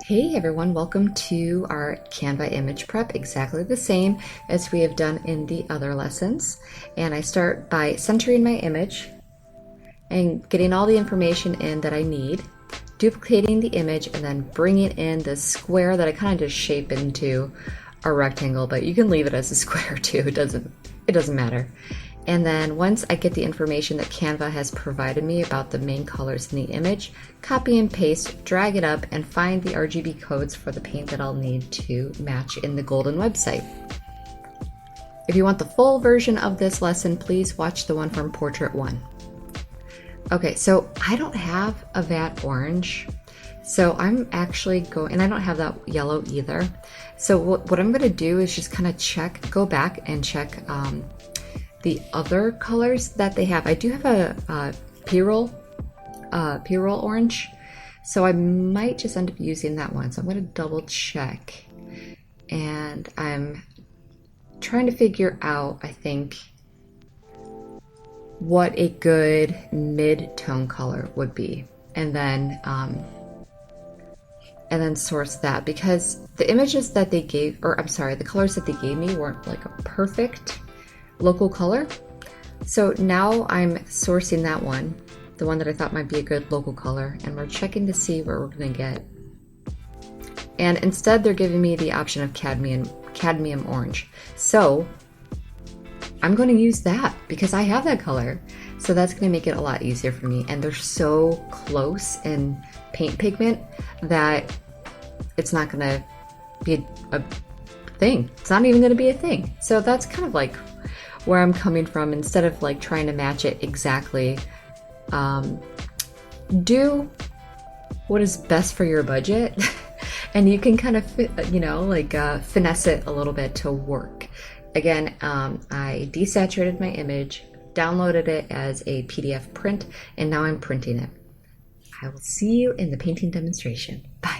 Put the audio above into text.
Hey everyone, welcome to our Canva image prep, exactly the same as we have done in the other lessons. And I start by centering my image and getting all the information in that I need, duplicating the image, and then bringing in the square that I kind of just shape into a rectangle, but you can leave it as a square too, it doesn't matter. And then once I get the information that Canva has provided me about the main colors in the image, copy and paste, drag it up, and find the RGB codes for the paint that I'll need to match in the golden website. If you want the full version of this lesson, please watch the one from Portrait 1. Okay, so I don't have a vat orange, so I'm actually going, and I don't have that yellow either. So what I'm gonna do is just kind of go back and check the other colors that they have. I do have a P3L orange, so I might just end up using that one. So I'm going to double check, and I'm trying to figure out, I think, what a good mid-tone color would be, and then source that, because the images that they gave, or I'm sorry, the colors that they gave me weren't like a perfect local color. So now I'm sourcing that one, the one that I thought might be a good local color, and we're checking to see where we're gonna get. And instead they're giving me the option of cadmium orange. So I'm going to use that because I have that color. So that's going to make it a lot easier for me. And they're so close in paint pigment that it's not going to be a thing. It's not even going to be a thing. So that's kind of like where I'm coming from. Instead of like trying to match it exactly, do what is best for your budget. And you can kind of, finesse it a little bit to work. Again, I desaturated my image, downloaded it as a PDF print, and now I'm printing it. I will see you in the painting demonstration. Bye.